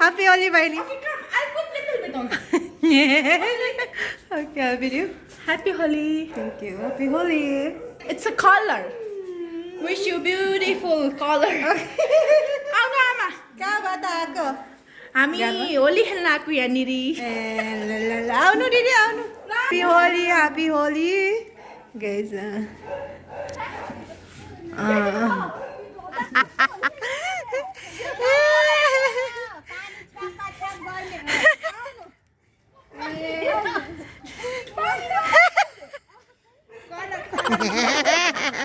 Happy Holi, Miley. Okay, come. I'll put little bit on. Okay, I'll video. Happy Holi. Thank you. Happy Holi. It's a color. Wish you beautiful color. Ano ama? Kabata ako. Ami holihan na ako yan niri. Ano didi, ano? Happy Holi, happy Holi. Guys,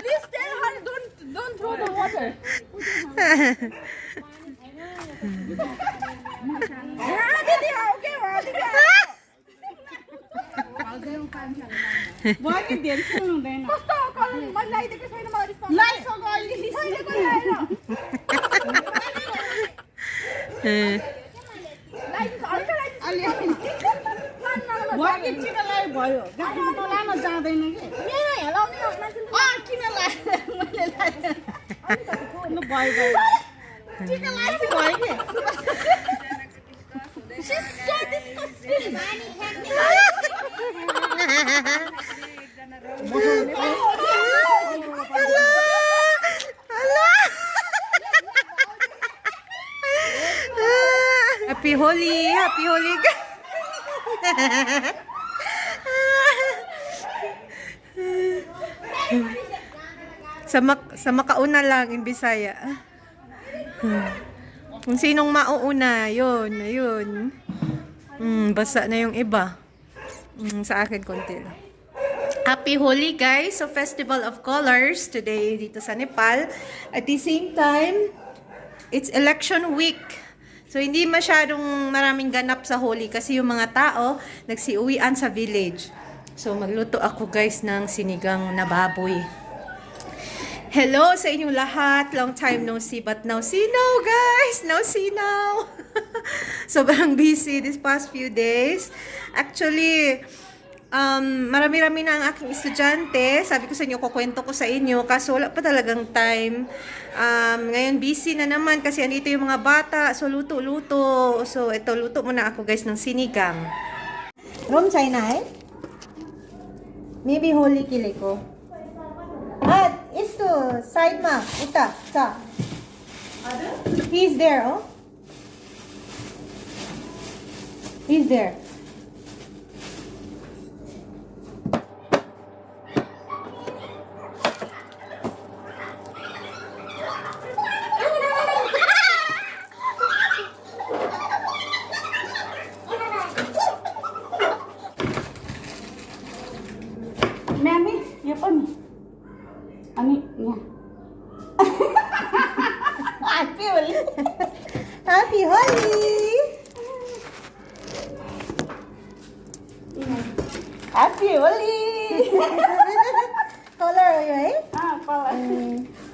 Please tell her don't throw the water. She's so disgusting. Happy Holi, happy Holi. sa makauna lang in Bisaya. Kung sinong mauuna, yun, ayun. Basa na yung iba. Sa akin, konti lang. Happy Holi, guys! So, Festival of Colors today dito sa Nepal. At the same time, it's election week. So, hindi masyadong maraming ganap sa Holi kasi yung mga tao nagsiuwian sa village. So, magluto ako, guys, ng sinigang na baboy. Hello sa inyong lahat. Long time no see, but now see now, guys. Now see now. Sobrang busy this past few days. Actually, marami-rami na ang aking estudyante. Sabi ko sa inyo, kukwento ko sa inyo. Kaso wala pa talagang time. Ngayon busy na naman kasi andito yung mga bata. So, luto-luto. So, ito, luto muna ako, guys, ng sinigang. Rom China, eh? Maybe Holi kili ko. At is to side ma uta sa. He's there, oh. He's there. Mami, yapon. Ani, ya. Happy Holi. Happy Holi. Happy Holi. Color, right? Pala.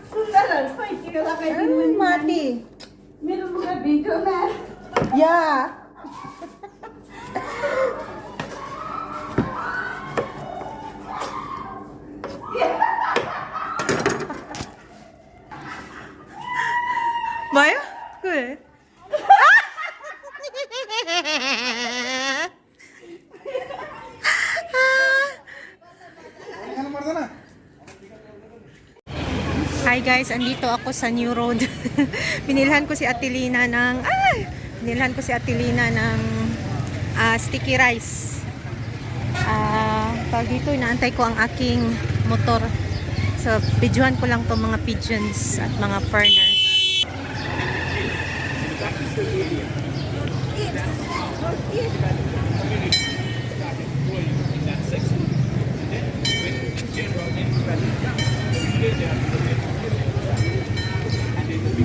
Sundaran, koy tigala kay din. Mati. Meron mga video na. Yeah. Maya? Good. Hi guys, andito ako sa New Road. Binilhan ko si Atilina ng sticky rice. Pag dito inaantay ko ang aking motor. So, videohan ko lang to mga pigeons at mga ferners.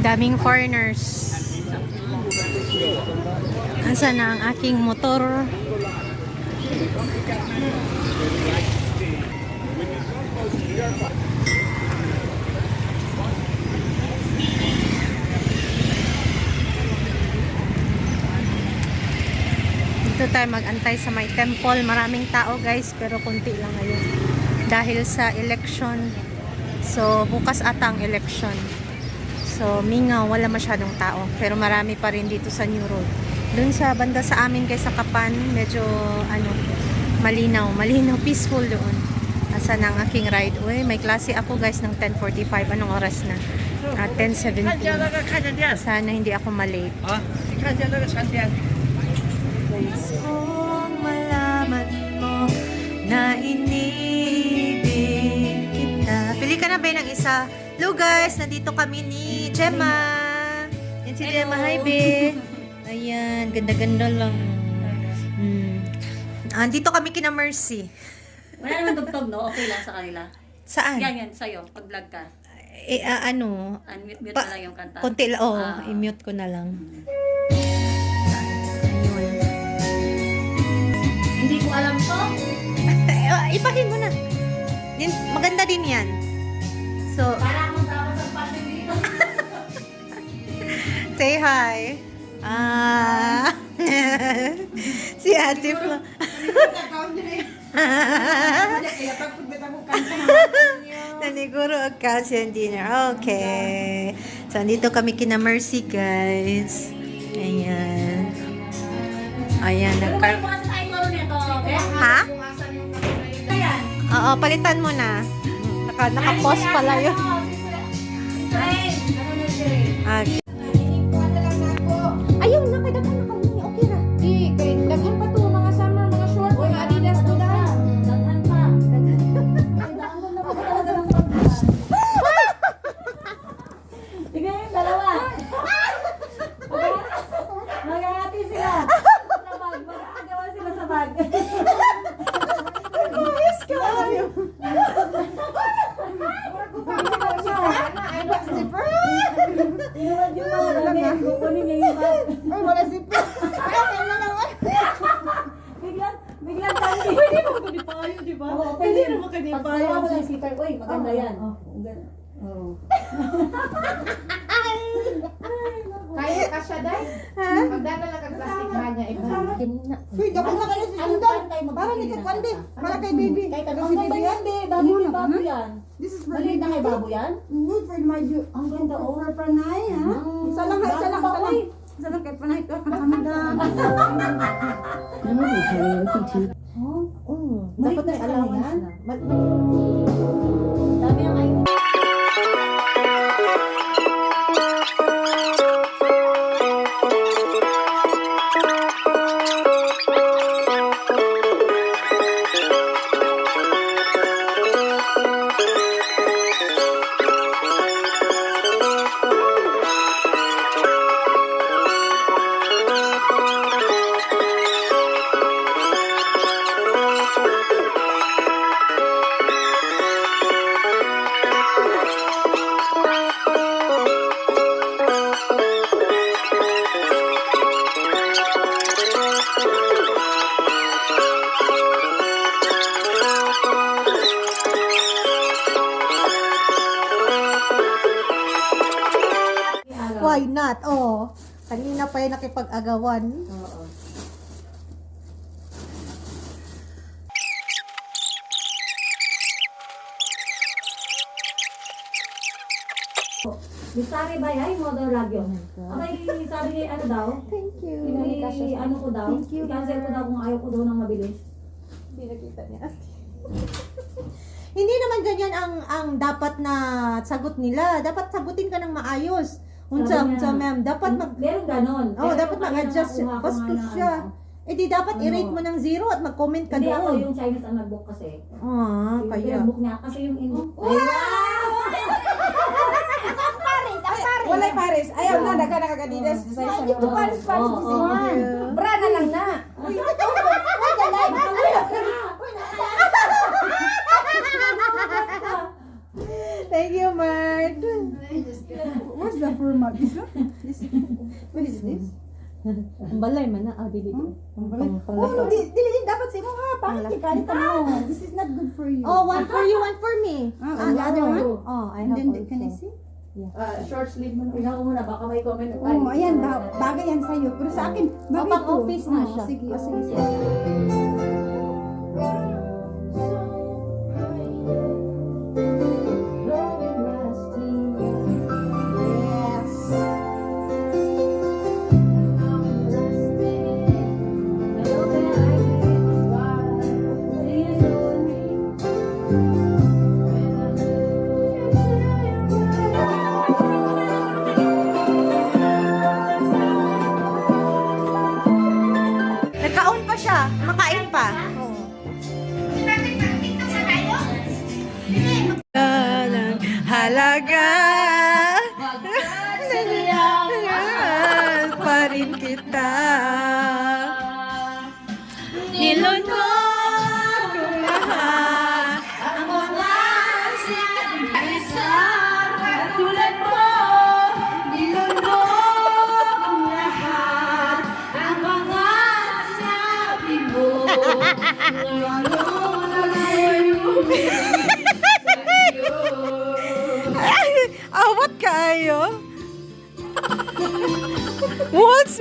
Daming foreigners. Asa na ang aking motor? Dito tayo mag-antay sa may temple. Maraming tao guys, pero konti lang ngayon. Dahil sa election. So, bukas ata ang election. So, mingaw, wala masyadong tao. Pero marami pa rin dito sa New Road. Doon sa banda sa amin kay Sakapan, medyo ano, malinaw, peaceful doon. Asa ng aking ride. Uy, may klase ako guys ng 10:45. Anong oras na? 10:17. 看见那个看见电视 Sana hindi ako malate. 啊，你看见那个闪电。 Guys, kung malaman mo na inibig kita. Pili ka na ba ng isa? Hello guys, nandito kami ni Gemma. Yan si Gemma. Hi, babe. Ayan, ganda-ganda lang. Andito kami kina Mercy. Wala naman tugtog, no? Okay lang sa kanila. Saan? Yan, sa'yo. Pag-vlog ka. Ano? Unmute Pa- na lang yung kanta. Konti lang. Oo, Ah. i-mute ko na lang. Hindi ko alam to. Ipahin mo na. Maganda din yan. So, Para akong dapat sa passion dito. say hi. Si Ate Flo. Naniguro ang kasi dinner. Okay. So, andito kami kina Mercy, guys. Ayan. Ayan. Pero may mga sa idol nito. Ha? Ayan. Oo, palitan mo na. Naka-pause pala yun. Okay. Ayun, nakadapan na kami. Okay ra. Di, kay daghan pa to mga summer, mga short, mga Adidas to dahil. Daghan pa. Ay, daan mo na pa talaga ng pagkas. Sige, yung dalawa. Magagati sila. Sa bag. Mag-aagawan sila sa bag. Inuwad yung mga damit. Kukunin niya yung bag. Wala si Pe. Biglang tandi. Pwede mo ko di payo, di ba? Oo, Pwede naman ka di Pag payo. tawa mo lang si Peter, uy, maganda yan. Oo. Kaya ka siya, Day? Magdadala ka plastic bag niya, iba. Uy, dapat na kayo si Sundan. Para ni Kakwande. Para kay baby. Kay Para Ang si ganda baby yan, be. Babo yan. This is for Maliit na kay Babo yan? Good for my Ang ganda, oh. for Panay, ha? Isa lang, ha? Isa lang, isa lang. Isa lang kay Panay ko. Kamagam. Dapat na allowance na. Dami ang ay. Why not? Oh. Kanina pa yung nakipag-agawan. Oo. Bisari ba yan? Model radio. Abay, sabi ni ano daw? Thank you. Ano ko daw? Thank you. I-cancel ko daw kung ayaw ko daw ng mabilis. Hindi nakita niya. Hindi naman ganyan ang dapat na sagot nila. Dapat sagutin ka ng maayos. Unsa, Sabi niya, ma'am. Dapat Meron ganon. Oh, Pero dapat kung ano mag-adjust. nakuha ko Bastos nga na siya. ano. Eh di dapat Ano? i-rate mo ng 0 at mag-comment ka Hindi ako, doon. yung Chinese ang nag-book kasi. Ah, Yung kaya. book niya kasi yung in. Walay Paris. Ayaw na, daga nakakadidas. Sa isa. Ito Paris, Paris, Oo, this oo. one. Bra na lang na. Thank you, Mart. Where's the format? This one? What is this? Ang balay man na. Dili. Oh, no, dili dapat sa imo ha. Pangit ka kanit mo. This is not good for you. Oh, one for you, one for me. The other one? Oh, I And have then, can I also. see? Short sleeve mo. Tingnan ko muna, baka may comment. Oh, ayan, bagay yan sa'yo. Pero sa akin, bagay pang to. office na siya. Sige, Oh, sige, sige. Yes. Talaga. Mahal pa rin kita. Nilunod kong lahat ang mga isang katulad mo. Nilunod kong lahat ang mga sabi mo. Awat kayo. What's